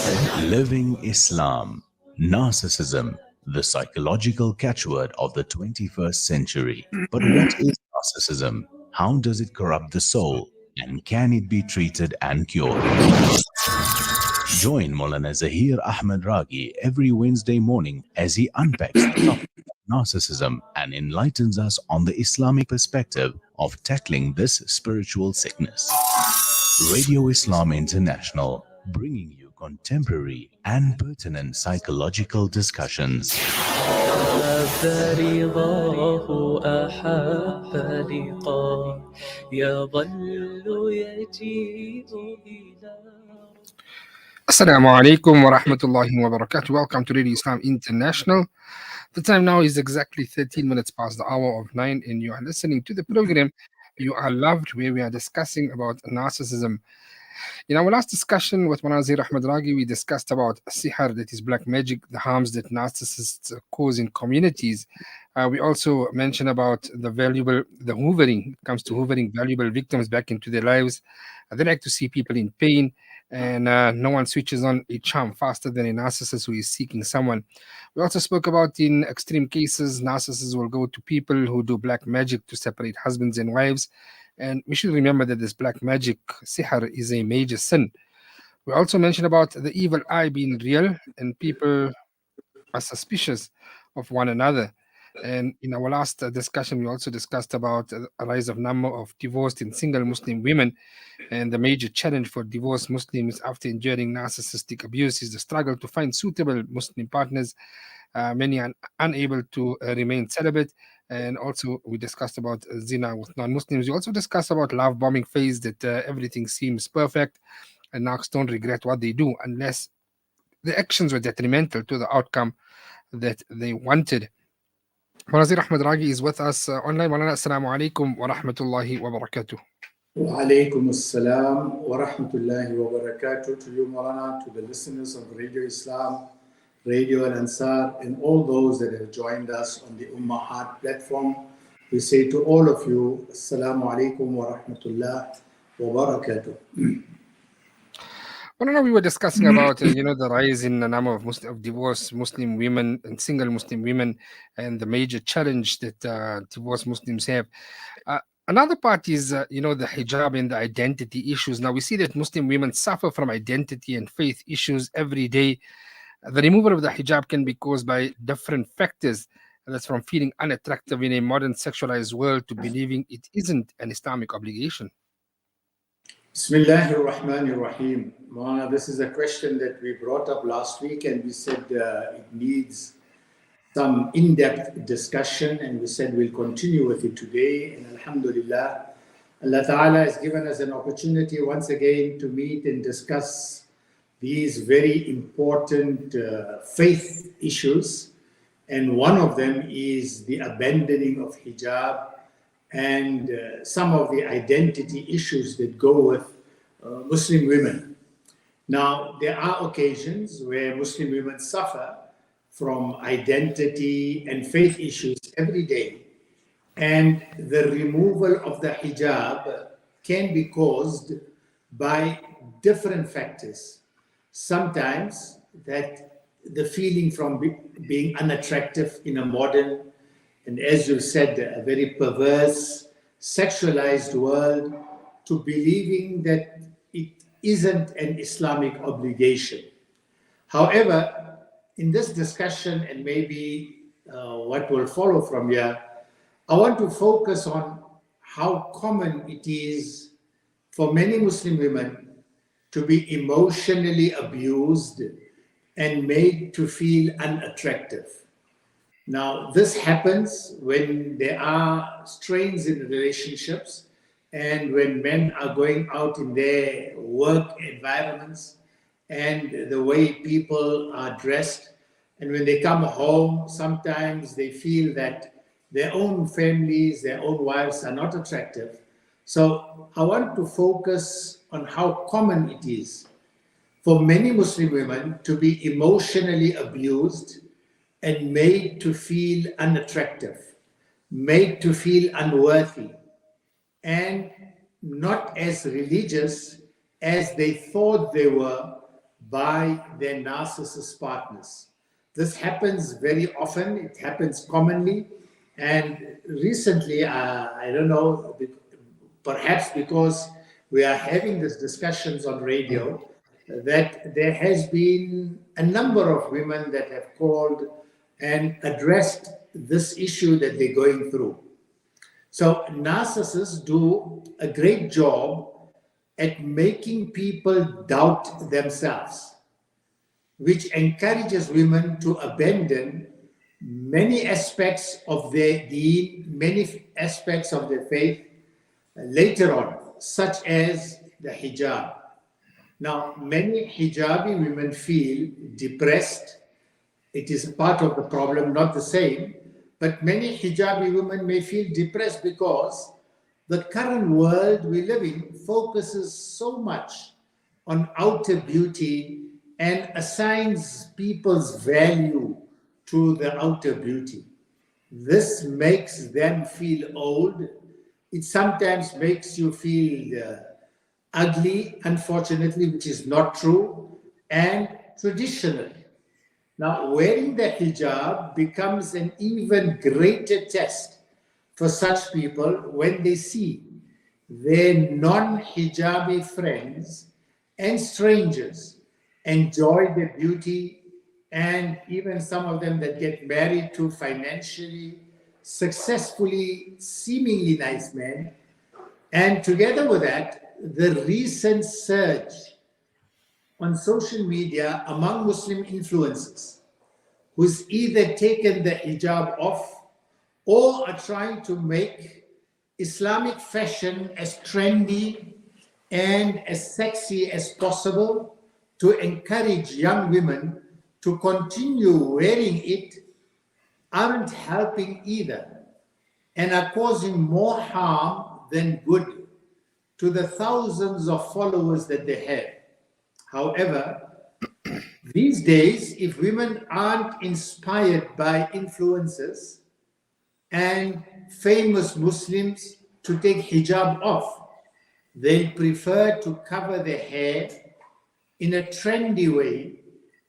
Living Islam, narcissism, the psychological catchword of the 21st century. But what is narcissism? How does it corrupt the soul? And can it be treated and cured? Join Maulana Zahir Ahmed Ragi every Wednesday morning as he unpacks the topic of narcissism and enlightens us on the Islamic perspective of tackling this spiritual sickness. Radio Islam International, bringing you contemporary and pertinent psychological discussions. أحب رضاه أحب لقاه يظل يجيء إلى Assalamu alaikum wa rahmatullahi wa barakatuh. Welcome to Radio Islam International. The time now is exactly 13 minutes past the hour of 9, and you are listening to the program You Are Loved, where we are discussing about narcissism. In our last discussion with Manazir Ahmed Ragi, we discussed about sihr, that is black magic, the harms that narcissists cause in communities. We also mentioned about the hoovering. It comes to hoovering valuable victims back into their lives. They like to see people in pain, and no one switches on a charm faster than a narcissist who is seeking someone. We also spoke about in extreme cases, narcissists will go to people who do black magic to separate husbands and wives. And we should remember that this black magic, sihr, is a major sin. We also mentioned about the evil eye being real and people are suspicious of one another. And in our last discussion, we also discussed about a rise of number of divorced and single Muslim women, and the major challenge for divorced Muslims after enduring narcissistic abuse is the struggle to find suitable Muslim partners. Many are unable to remain celibate. And also, we discussed about zina with non-Muslims. We also discussed about love bombing phase, that everything seems perfect, and narcs don't regret what they do unless the actions were detrimental to the outcome that they wanted. Manazir Ahmed Ragi is with us online. Malana, assalamu alaikum wa rahmatullahi wa barakatuh. Wa alaikum assalam wa rahmatullahi wa barakatuh to you, Maulana, to the listeners of Radio Islam, Radio Al Ansar, and all those that have joined us on the Ummahat platform. We say to all of you, assalamu alaikum wa rahmatullahi wa barakatuh. Well, we were discussing about the rise in the number of divorced Muslim women and single Muslim women, and the major challenge that divorced Muslims have. Another part is the hijab and the identity issues. Now we see that Muslim women suffer from identity and faith issues every day. The removal of the hijab can be caused by different factors. That's from feeling unattractive in a modern sexualized world to believing it isn't an Islamic obligation. Bismillahir Rahmanir Rahim. Maulana, this is a question that we brought up last week, and we said it needs some in-depth discussion, and we said we'll continue with it today. And alhamdulillah, Allah Ta'ala has given us an opportunity once again to meet and discuss these very important faith issues. And one of them is the abandoning of hijab and some of the identity issues that go with Muslim women. Now, there are occasions where Muslim women suffer from identity and faith issues every day. And the removal of the hijab can be caused by different factors. Sometimes that the feeling from being unattractive in a modern, and as you said, a very perverse, sexualized world, to believing that it isn't an Islamic obligation. However, in this discussion, and maybe what will follow from here, I want to focus on how common it is for many Muslim women to be emotionally abused and made to feel unattractive. Now, this happens when there are strains in relationships and when men are going out in their work environments and the way people are dressed. And when they come home, sometimes they feel that their own families, their own wives are not attractive. So I want to focus on how common it is for many Muslim women to be emotionally abused and made to feel unattractive, made to feel unworthy, and not as religious as they thought they were by their narcissist partners. This happens very often, it happens commonly, and recently, I don't know, perhaps because we are having these discussions on radio, that there has been a number of women that have called and addressed this issue that they're going through. So narcissists do a great job at making people doubt themselves, which encourages women to abandon many aspects of their deen, many aspects of their faith later on, such as the hijab. Now, many hijabi women feel depressed. It is part of the problem, not the same, but many hijabi women may feel depressed because the current world we live in focuses so much on outer beauty and assigns people's value to the outer beauty. This makes them feel old. It sometimes makes you feel ugly, unfortunately, which is not true, and traditional. Now, wearing the hijab becomes an even greater test for such people when they see their non-hijabi friends and strangers enjoy their beauty, and even some of them that get married to financially, successfully, seemingly nice men. And together with that, the recent surge on social media among Muslim influencers who's either taken the hijab off or are trying to make Islamic fashion as trendy and as sexy as possible to encourage young women to continue wearing it, aren't helping either, and are causing more harm than good to the thousands of followers that they have. However, these days, if women aren't inspired by influencers and famous Muslims to take hijab off, they prefer to cover their hair in a trendy way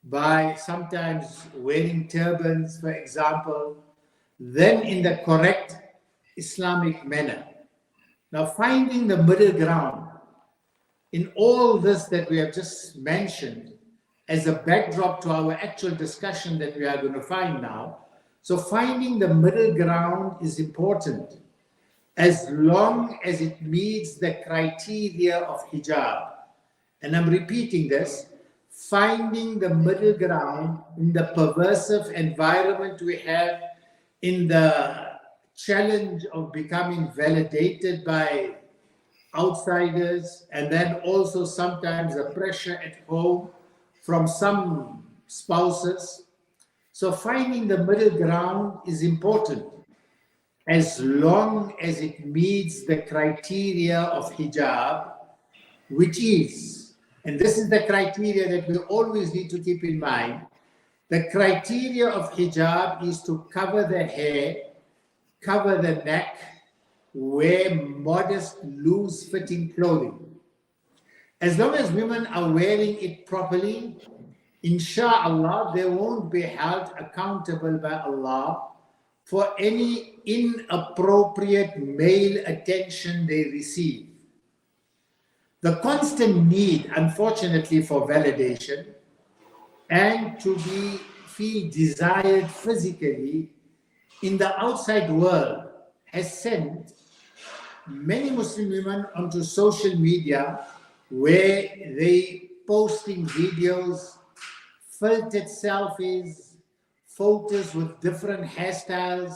by sometimes wearing turbans, for example, then in the correct Islamic manner. Now, finding the middle ground in all this that we have just mentioned as a backdrop to our actual discussion that we are going to find now. So finding the middle ground is important as long as it meets the criteria of hijab. And I'm repeating this, finding the middle ground in the perversive environment we have, in the challenge of becoming validated by outsiders, and then also sometimes the pressure at home from some spouses. So finding the middle ground is important as long as it meets the criteria of hijab, which is, and this is the criteria that we always need to keep in mind, the criteria of hijab is to cover the hair, cover the neck, wear modest, loose-fitting clothing. As long as women are wearing it properly, inshallah, they won't be held accountable by Allah for any inappropriate male attention they receive. The constant need, unfortunately, for validation and to feel desired physically in the outside world has sent many Muslim women onto social media where they posting videos, filtered selfies, photos with different hairstyles,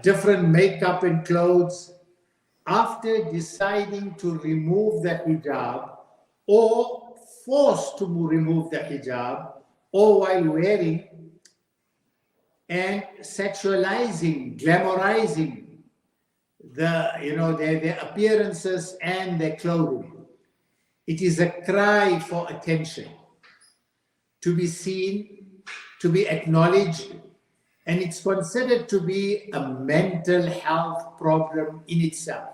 different makeup and clothes, after deciding to remove the hijab or forced to remove the hijab or while wearing, and sexualizing, glamorizing their appearances and their clothing. It is a cry for attention, to be seen, to be acknowledged, and it's considered to be a mental health problem in itself.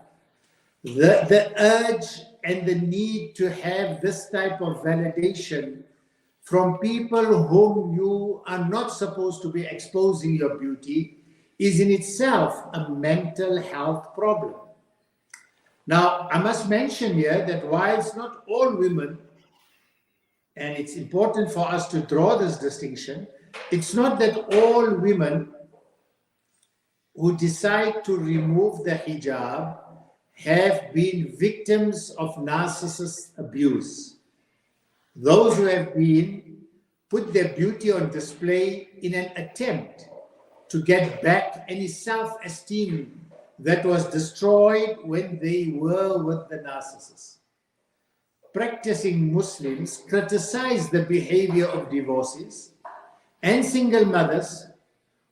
The urge and the need to have this type of validation from people whom you are not supposed to be exposing your beauty is in itself a mental health problem. Now, I must mention here that whilst not all women, and it's important for us to draw this distinction, it's not that all women who decide to remove the hijab have been victims of narcissist abuse. Those who have been put their beauty on display in an attempt to get back any self-esteem that was destroyed when they were with the narcissist. Practicing Muslims criticize the behavior of divorcees and single mothers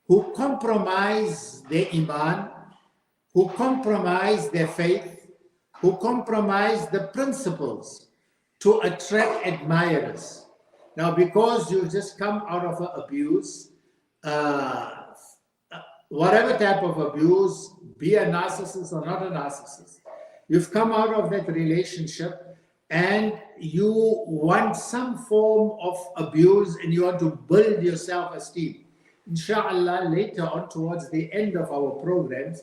who compromise their iman, who compromise their faith, who compromise the principles to attract admirers. Now, because you just come out of an abuse, whatever type of abuse, be a narcissist or not a narcissist, you've come out of that relationship and you want some form of abuse and you want to build your self-esteem. Inshallah, later on towards the end of our programs,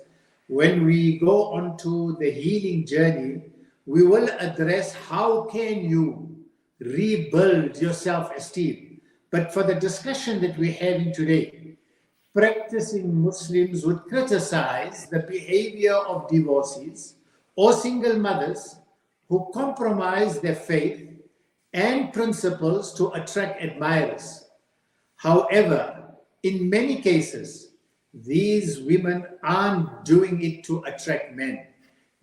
when we go on to the healing journey, we will address how can you rebuild your self-esteem. But for the discussion that we're having today, practicing Muslims would criticize the behavior of divorcees or single mothers who compromise their faith and principles to attract admirers. However, in many cases, these women aren't doing it to attract men.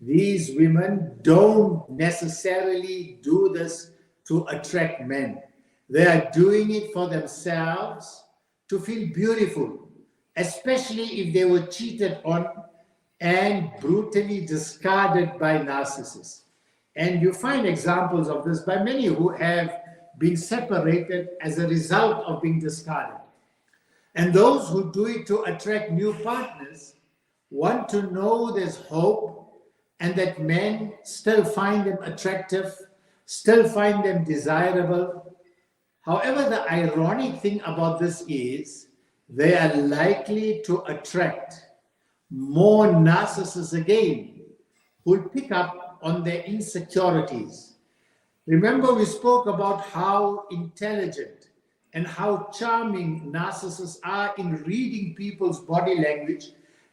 These women don't necessarily do this to attract men. They are doing it for themselves to feel beautiful, especially if they were cheated on and brutally discarded by narcissists. And you find examples of this by many who have been separated as a result of being discarded. And those who do it to attract new partners want to know there's hope and that men still find them attractive, still find them desirable. However, the ironic thing about this is they are likely to attract more narcissists again who'll pick up on their insecurities. Remember, we spoke about how intelligent and how charming narcissists are in reading people's body language,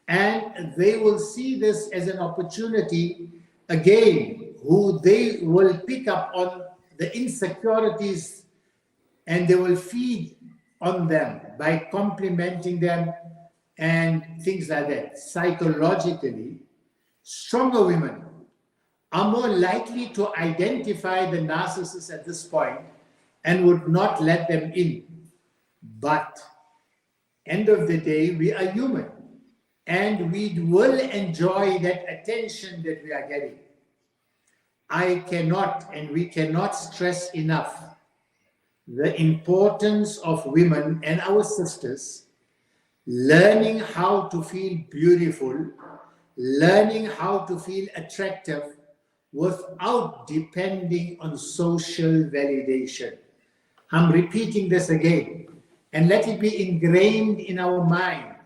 and they will see this as an opportunity again, who they will pick up on the insecurities and they will feed on them by complimenting them and things like that. Psychologically, stronger women are more likely to identify the narcissist at this point and would not let them in. But end of the day, we are human and we will enjoy that attention that we are getting. I cannot and we cannot stress enough the importance of women and our sisters learning how to feel beautiful, learning how to feel attractive without depending on social validation. I'm repeating this again, and let it be ingrained in our mind.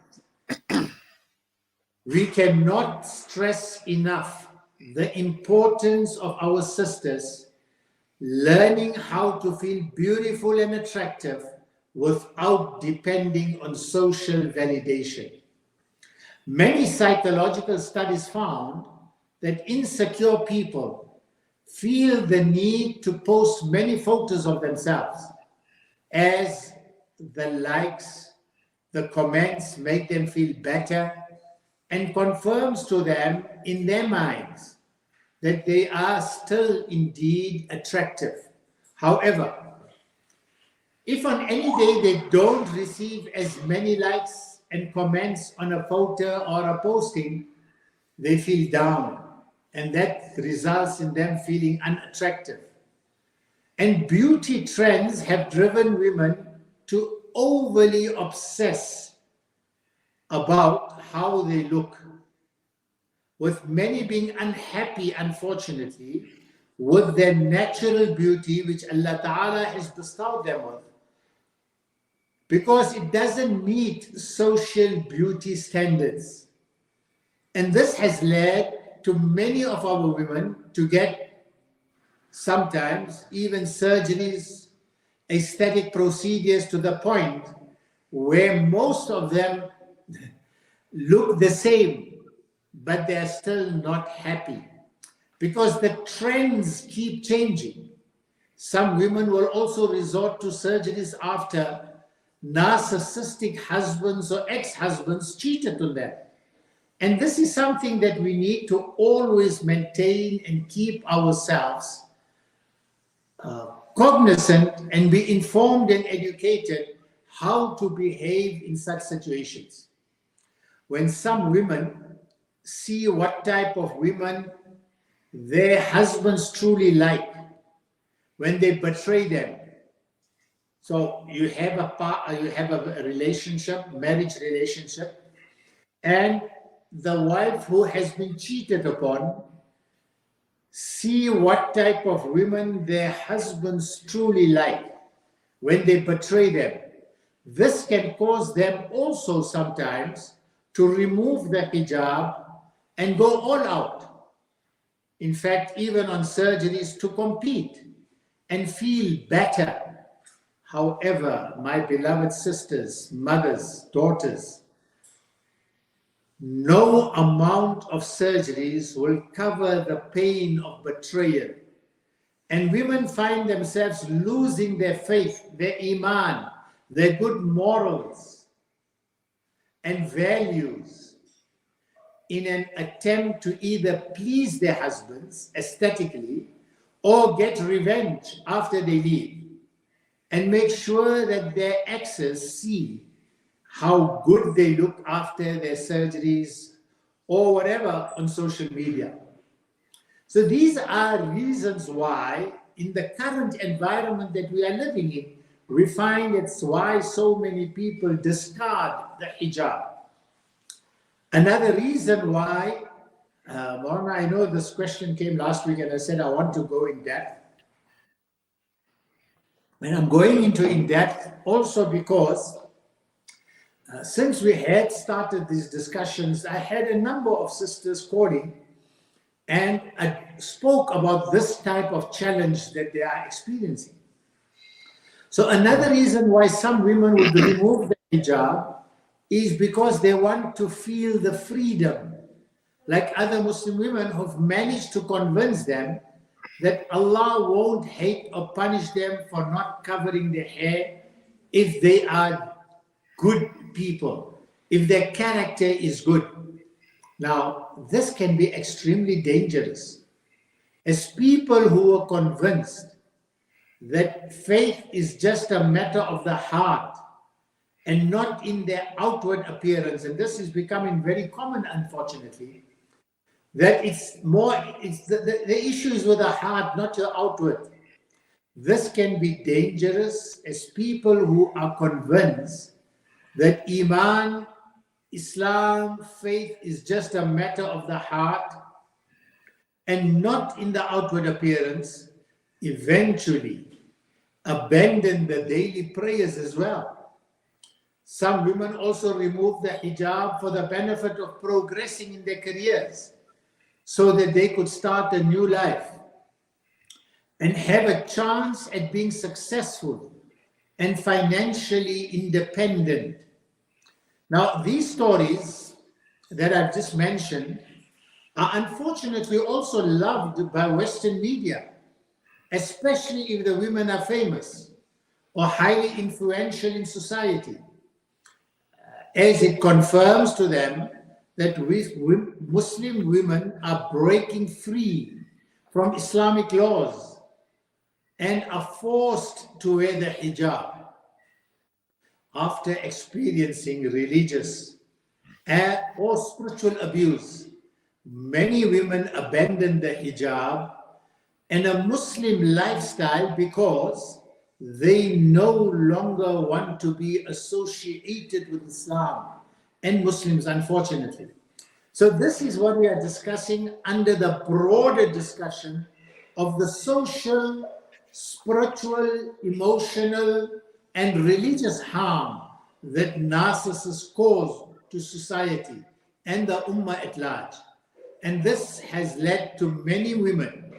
We cannot stress enough the importance of our sisters learning how to feel beautiful and attractive without depending on social validation. Many psychological studies found that insecure people feel the need to post many photos of themselves as the likes, the comments make them feel better and confirms to them in their minds that they are still indeed attractive. However, if on any day they don't receive as many likes and comments on a photo or a posting, they feel down, and that results in them feeling unattractive. And beauty trends have driven women to overly obsess about how they look, with many being unhappy, unfortunately, with their natural beauty which Allah Ta'ala has bestowed them with, because it doesn't meet social beauty standards. And this has led to many of our women to get sometimes even surgeries, aesthetic procedures, to the point where most of them look the same, but they're still not happy because the trends keep changing. Some women will also resort to surgeries after narcissistic husbands or ex-husbands cheated on them. And this is something that we need to always maintain and keep ourselves cognizant and be informed and educated how to behave in such situations. When some women see what type of women their husbands truly like, when they betray them. So you have a relationship, marriage relationship, and the wife who has been cheated upon see what type of women their husbands truly like when they betray them. This can cause them also sometimes to remove the hijab and go all out. In fact, even on surgeries to compete and feel better. However, my beloved sisters, mothers, daughters, no amount of surgeries will cover the pain of betrayal. And women find themselves losing their faith, their iman, their good morals and values in an attempt to either please their husbands aesthetically or get revenge after they leave, and make sure that their exes see how good they look after their surgeries or whatever on social media. So these are reasons why in the current environment that we are living in, we find it's why so many people discard the hijab. Another reason why, Maulana, I know this question came last week and I said I want to go in depth. And I'm going into in depth also because since we had started these discussions, I had a number of sisters calling and spoke about this type of challenge that they are experiencing. So another reason why some women would remove the hijab is because they want to feel the freedom, like other Muslim women who've managed to convince them that Allah won't hate or punish them for not covering their hair if they are good people, if their character is good. Now, this can be extremely dangerous. As people who are convinced that faith is just a matter of the heart and not in their outward appearance, and this is becoming very common, unfortunately, that it's the issue is with the heart, not your outward. This can be dangerous as people who are convinced that Iman, Islam, faith is just a matter of the heart and not in the outward appearance, eventually abandon the daily prayers as well. Some women also remove the hijab for the benefit of progressing in their careers so that they could start a new life and have a chance at being successful and financially independent. Now, these stories that I've just mentioned are unfortunately also loved by Western media, especially if the women are famous or highly influential in society, as it confirms to them that Muslim women are breaking free from Islamic laws and are forced to wear the hijab after experiencing religious or spiritual abuse. Many women abandon the hijab and a Muslim lifestyle because they no longer want to be associated with Islam and Muslims, unfortunately. So this is what we are discussing under the broader discussion of the social, spiritual, emotional, and religious harm that narcissists cause to society and the ummah at large. And this has led to many women,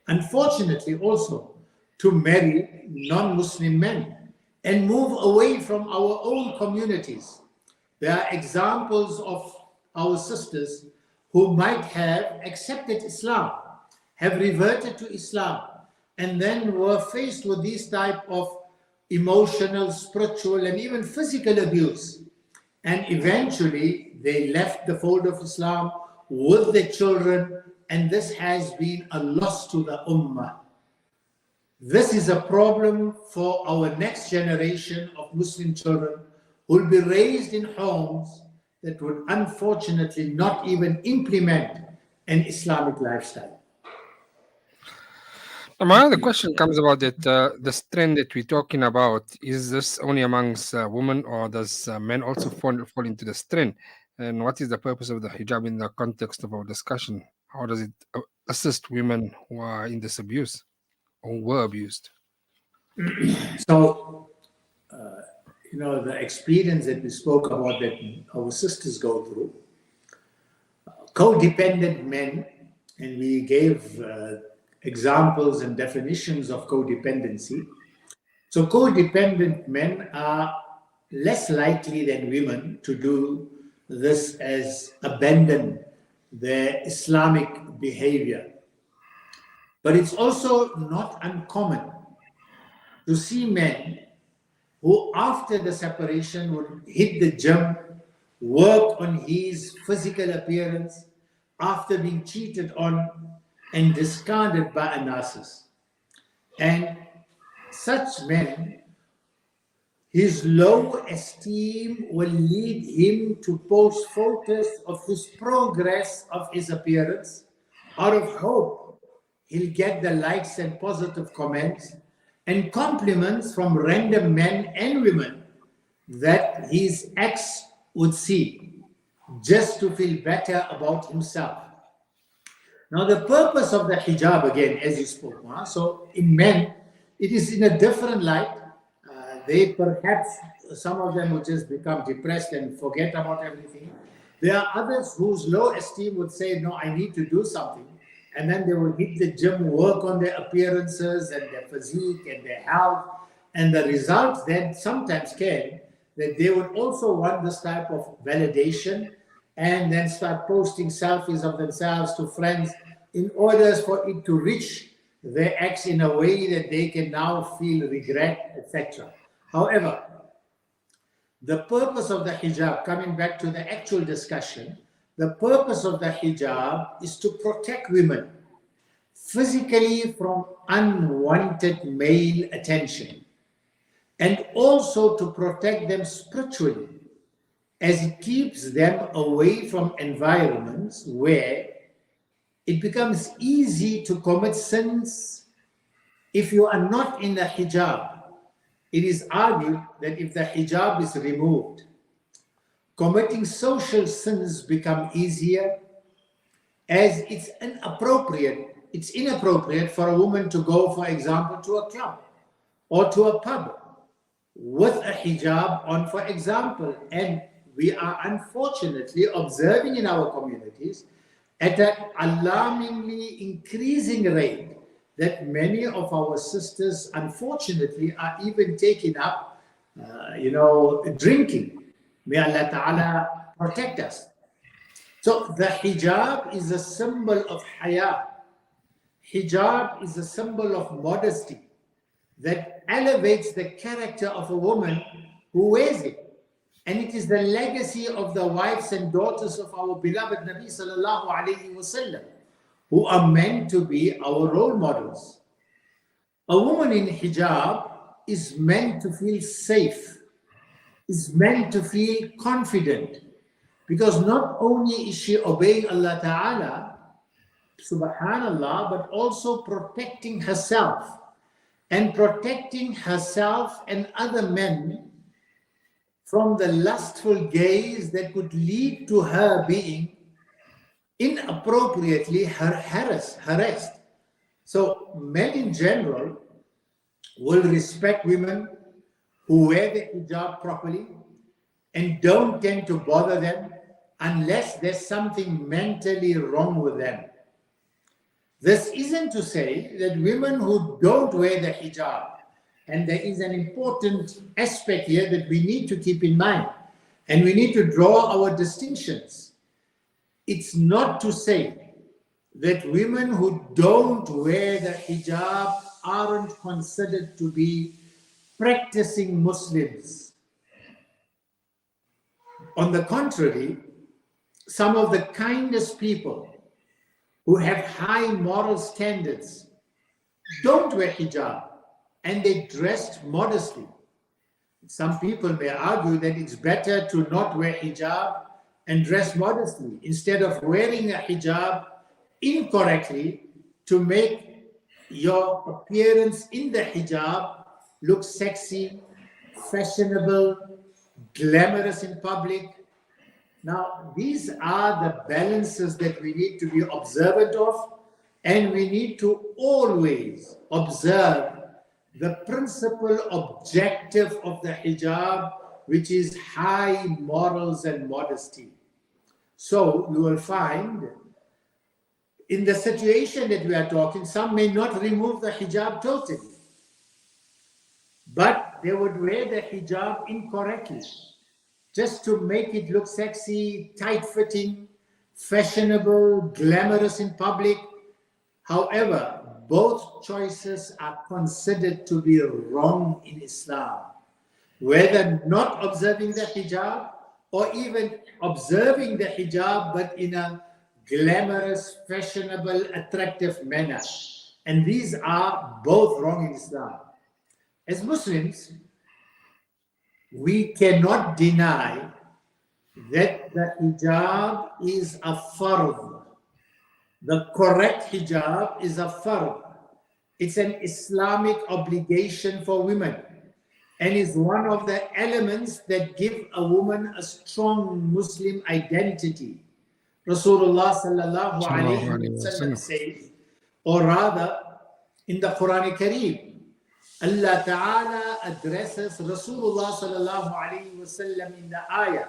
unfortunately also, to marry non-Muslim men and move away from our own communities. There are examples of our sisters who might have accepted Islam, have reverted to Islam, and then were faced with these type of emotional, spiritual, and even physical abuse. And eventually they left the fold of Islam with their children, and this has been a loss to the ummah. This is a problem for our next generation of Muslim children who will be raised in homes that would unfortunately not even implement an Islamic lifestyle. Now, my other question comes about that this trend that we're talking about. Is this only amongst women, or does men also fall into this trend? And what is the purpose of the hijab in the context of our discussion? How does it assist women who are in this abuse or were abused? So, the experience that we spoke about that our sisters go through, codependent men, and we gave examples and definitions of codependency. So codependent men are less likely than women to do this as abandon their Islamic behavior. But it's also not uncommon to see men who after the separation would hit the gym, work on his physical appearance after being cheated on and discarded by a narcissist. And such men, his low esteem will lead him to post photos of his progress of his appearance out of hope he'll get the likes and positive comments and compliments from random men and women that his ex would see just to feel better about himself. Now, the purpose of the hijab, again, as you spoke, so in men, it is in a different light. They perhaps, some of them would just become depressed and forget about everything. There are others whose low esteem would say, no, I need to do something. And then they will hit the gym, work on their appearances and their physique and their health. And the result then sometimes came that they would also want this type of validation and then start posting selfies of themselves to friends in order for it to reach their ex in a way that they can now feel regret, etc. However, the purpose of the hijab, coming back to the actual discussion, the purpose of the hijab is to protect women physically from unwanted male attention and also to protect them spiritually, as it keeps them away from environments where it becomes easy to commit sins. If you are not in the hijab, it is argued that if the hijab is removed, committing social sins become easier, as it's inappropriate for a woman to go, for example, to a club or to a pub with a hijab on, for example. And we are unfortunately observing in our communities at an alarmingly increasing rate that many of our sisters, unfortunately, are even taking up, drinking. May Allah Ta'ala protect us. So the hijab is a symbol of haya. Hijab is a symbol of modesty that elevates the character of a woman who wears it. And it is the legacy of the wives and daughters of our beloved Nabi Sallallahu Alaihi Wasallam, who are meant to be our role models. A woman in hijab is meant to feel safe, is meant to feel confident, because not only is she obeying Allah Ta'ala, subhanallah, but also protecting herself and other men from the lustful gaze that could lead to her being inappropriately harassed. So men in general will respect women who wear the hijab properly and don't tend to bother them unless there's something mentally wrong with them. This isn't to say that women who don't wear the hijab, and there is an important aspect here that we need to keep in mind, and we need to draw our distinctions. It's not to say that women who don't wear the hijab aren't considered to be practicing Muslims. On the contrary, some of the kindest people who have high moral standards don't wear hijab and they dressed modestly. Some people may argue that it's better to not wear hijab and dress modestly instead of wearing a hijab incorrectly to make your appearance in the hijab look sexy, fashionable, glamorous in public. Now, these are the balances that we need to be observant of, and we need to always observe the principal objective of the hijab, which is high morals and modesty. So you will find in the situation that we are talking, some may not remove the hijab totally, but they would wear the hijab incorrectly, just to make it look sexy, tight-fitting, fashionable, glamorous in public. However, both choices are considered to be wrong in Islam. Whether not observing the hijab or even observing the hijab but in a glamorous, fashionable, attractive manner. And these are both wrong in Islam. As Muslims, we cannot deny that the hijab is a fard. The correct hijab is a fard. It's an Islamic obligation for women and is one of the elements that give a woman a strong Muslim identity. Rasulullah sallallahu alayhi wa sallam says, or rather in the Quran Kareem, Allah Ta'ala addresses Rasulullah sallallahu alayhi wa sallam in the ayah,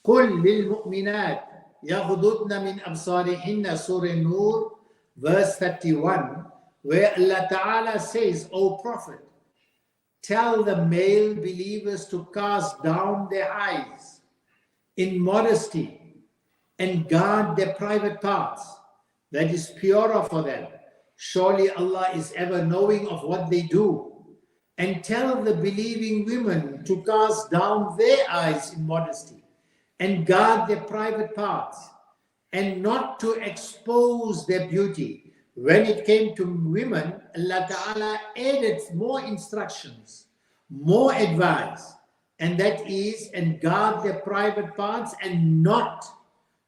قُلْ لِلْمُؤْمِنَاتِ يَغْضُضْنَ مِنْ أَبْصَارِهِنَّ Surah Nur, verse 31, where Allah Ta'ala says, O Prophet, tell the male believers to cast down their eyes in modesty and guard their private parts. That is purer for them. Surely Allah is ever knowing of what they do. And tell the believing women to cast down their eyes in modesty and guard their private parts and not to expose their beauty. When it came to women, Allah Ta'ala added more instructions, more advice, and that is, and guard their private parts and not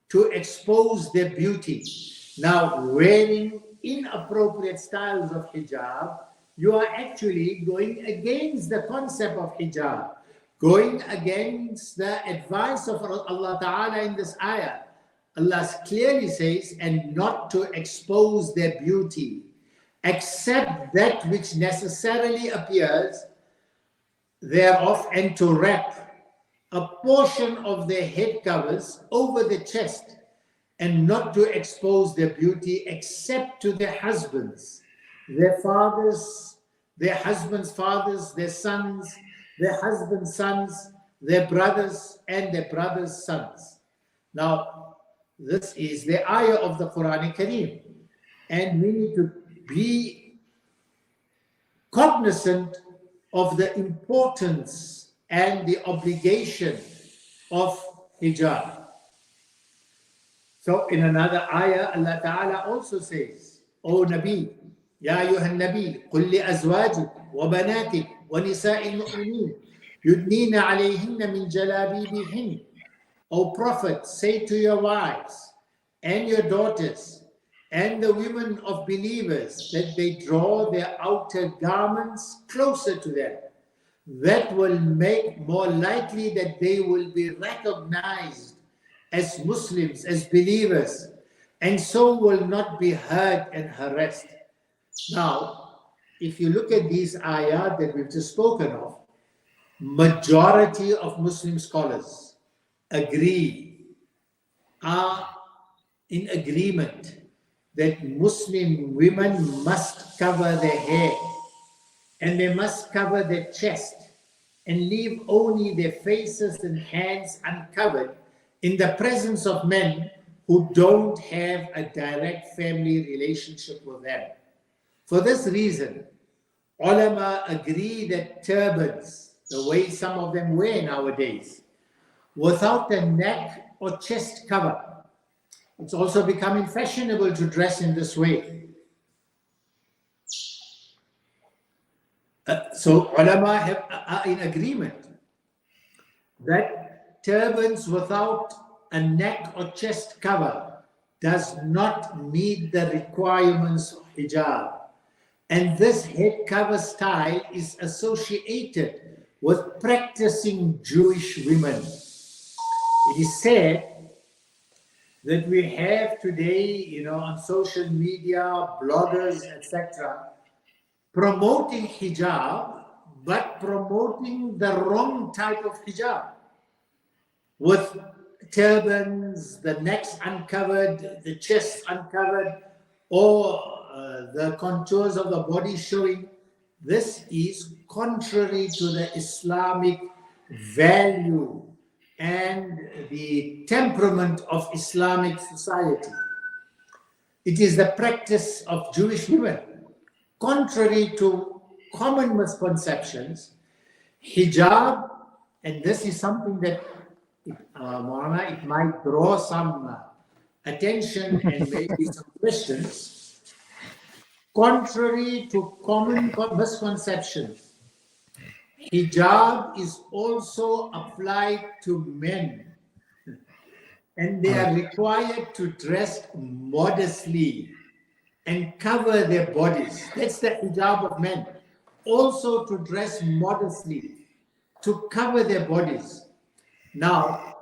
to expose their beauty. Now, wearing inappropriate styles of hijab, you are actually going against the concept of hijab, going against the advice of Allah Ta'ala in this ayah. Allah clearly says, and not to expose their beauty, except that which necessarily appears thereof, and to wrap a portion of their head covers over the chest, and not to expose their beauty except to their husbands, their fathers, their husbands' fathers, their sons, their husbands' sons, their brothers, and their brothers' sons. Now, this is the ayah of the Quran Kareem, and we need to be cognizant of the importance and the obligation of hijab. So in another ayah, Allah Ta'ala also says, O Nabi, Ya ayyuhan Nabi, قل لأزواجك وبناتك ونساء المؤمنين يدنين عليهن من جلابيبهن. O Prophet, say to your wives and your daughters and the women of believers that they draw their outer garments closer to them. That will make more likely that they will be recognized as Muslims, as believers, and so will not be hurt and harassed. Now, if you look at these ayat that we've just spoken of, majority of Muslim scholars agree, are in agreement that Muslim women must cover their hair and they must cover their chest and leave only their faces and hands uncovered in the presence of men who don't have a direct family relationship with them. For this reason, ulama agree that turbans, the way some of them wear nowadays, without a neck or chest cover, it's also becoming fashionable to dress in this way. So ulama are in agreement that turbans without a neck or chest cover does not meet the requirements of hijab. And this head cover style is associated with practicing Jewish women. It is said that we have today, on social media, bloggers, etc., promoting hijab, but promoting the wrong type of hijab. With turbans, the necks uncovered, the chests uncovered, or the contours of the body showing. This is contrary to the Islamic value and the temperament of Islamic society. It is the practice of Jewish women. Contrary to common misconceptions, hijab, and this is something that, Maulana, it might draw some attention and maybe some questions. Contrary to common misconceptions, hijab is also applied to men, and they are required to dress modestly and cover their bodies. That's the hijab of men. Also to dress modestly, to cover their bodies. Now,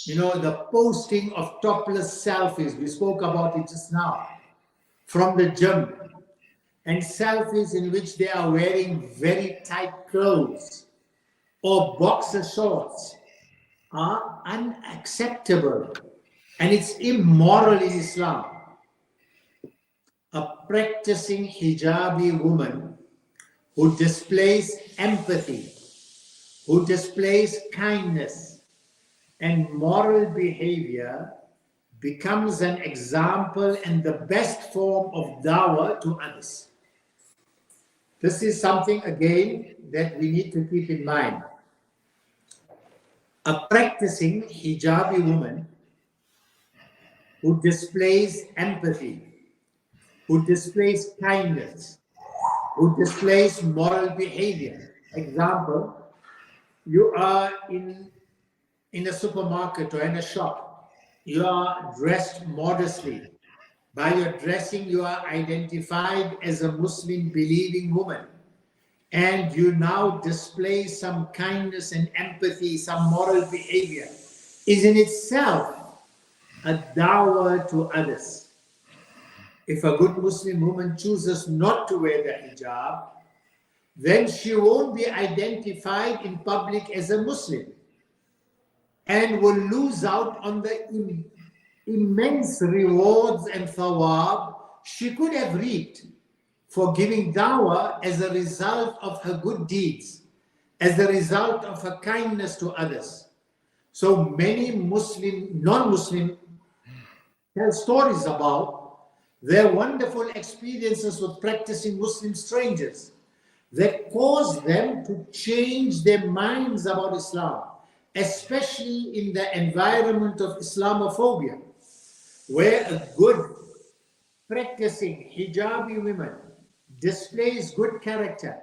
the posting of topless selfies, we spoke about it just now, from the gym, and selfies in which they are wearing very tight clothes or boxer shorts are unacceptable, and it's immoral in Islam. A practicing hijabi woman who displays empathy, who displays kindness and moral behavior becomes an example and the best form of dawah to others. This is something, again, that we need to keep in mind. A practicing hijabi woman who displays empathy, who displays kindness, who displays moral behavior. Example, you are in a supermarket or in a shop. You are dressed modestly. By your dressing, you are identified as a Muslim believing woman. And you now display some kindness and empathy, some moral behavior, is in itself a dawah to others. If a good Muslim woman chooses not to wear the hijab, then she won't be identified in public as a Muslim and will lose out on the immense rewards and thawab she could have reaped for giving dawah as a result of her good deeds, as a result of her kindness to others. So many non-Muslim tell stories about their wonderful experiences with practicing Muslim strangers that caused them to change their minds about Islam, especially in the environment of Islamophobia, where a good practicing hijabi woman displays good character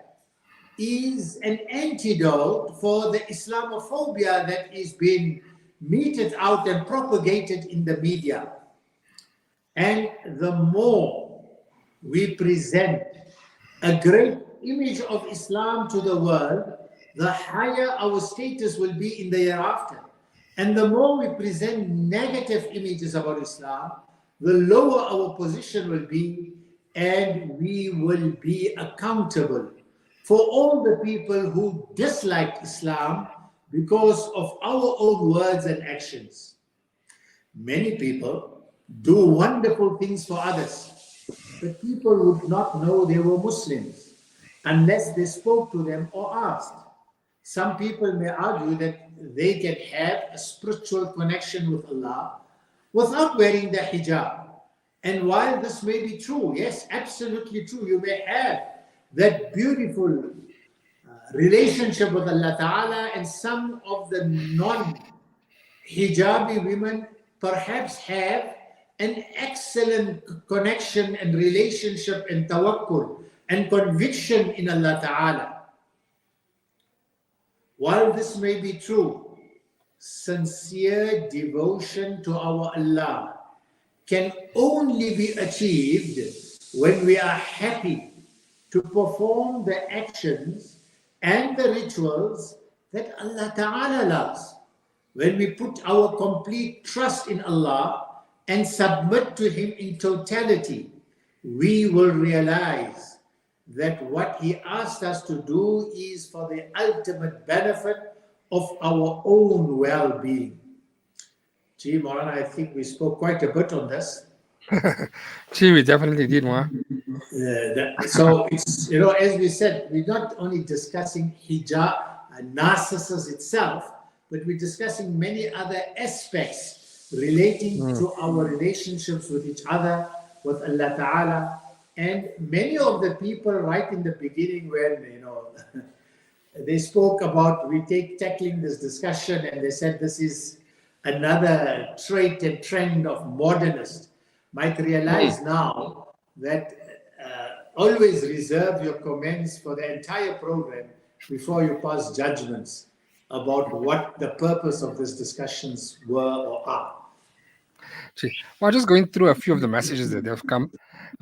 is an antidote for the Islamophobia that is being meted out and propagated in the media. And the more we present a great image of Islam to the world, the higher our status will be in the hereafter. And the more we present negative images about Islam, the lower our position will be and we will be accountable for all the people who dislike Islam because of our own words and actions. Many people do wonderful things for others, but people would not know they were Muslims unless they spoke to them or asked. Some people may argue that they can have a spiritual connection with Allah without wearing the hijab. And while this may be true, yes, absolutely true, you may have that beautiful relationship with Allah Ta'ala, and some of the non hijabi women perhaps have an excellent connection and relationship and tawakkul and conviction in Allah Ta'ala. While this may be true, sincere devotion to our Allah can only be achieved when we are happy to perform the actions and the rituals that Allah Ta'ala loves. When we put our complete trust in Allah and submit to Him in totality, we will realize that what He asked us to do is for the ultimate benefit of our own well-being. Gee, Maulana, I think we spoke quite a bit on this. Gee, we definitely did, Ma. So it's, you know, as we said, we're not only discussing hijab and narcissism itself, but we're discussing many other aspects relating to our relationships with each other, with Allah Ta'ala. And many of the people right in the beginning when, you know, they spoke about tackling this discussion, and they said this is another trait and trend of modernists, might realize now that always reserve your comments for the entire program before you pass judgments about what the purpose of these discussions were or are. Well, just going through a few of the messages that have come.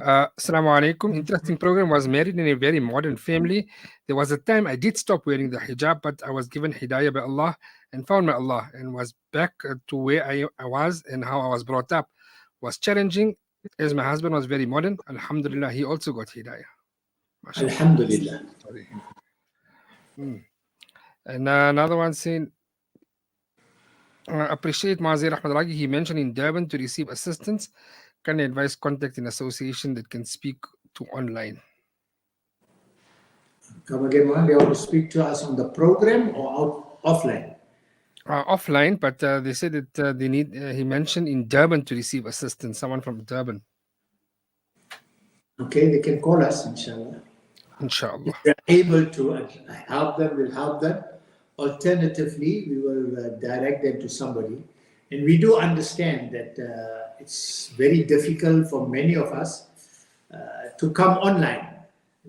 Assalamu alaikum. Interesting program. Was married in a very modern family. There was a time I did stop wearing the hijab, but I was given hidayah by Allah and found my Allah and was back to where I was and how I was brought up. Was challenging as my husband was very modern. Alhamdulillah, he also got hidayah. MashaAllah. Alhamdulillah. Sorry. And another one saying, appreciate Mazir Ahmad Ragi. He mentioned in Durban to receive assistance. Can advise contact an association that can speak to online. Come again, man. They want to speak to us on the program or offline? Offline, but they said that they need, he mentioned in Durban to receive assistance, someone from Durban. Okay, they can call us, inshallah. Inshallah. If we are able to help them, we'll help them. Alternatively, we will direct them to somebody. And we do understand that it's very difficult for many of us to come online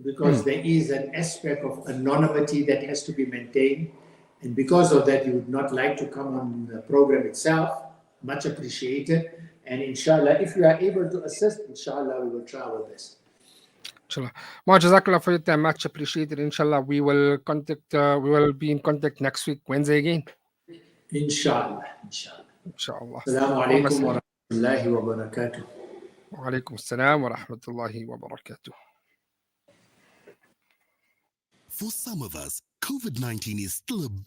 because there is an aspect of anonymity that has to be maintained. And because of that, you would not like to come on the program itself. Much appreciated. And inshallah, if you are able to assist, inshallah, we will try our best. Inshallah. Ma, Jazakallah for your time. Much appreciated. Inshallah, we will be in contact next week, Wednesday again. Inshallah. Inshallah. Assalamu alaikum wa rahmatullahi wa barakatuh. Wa alaikum assalam wa rahmatullahi wa barakatuh. For some of us, COVID-19 is still a big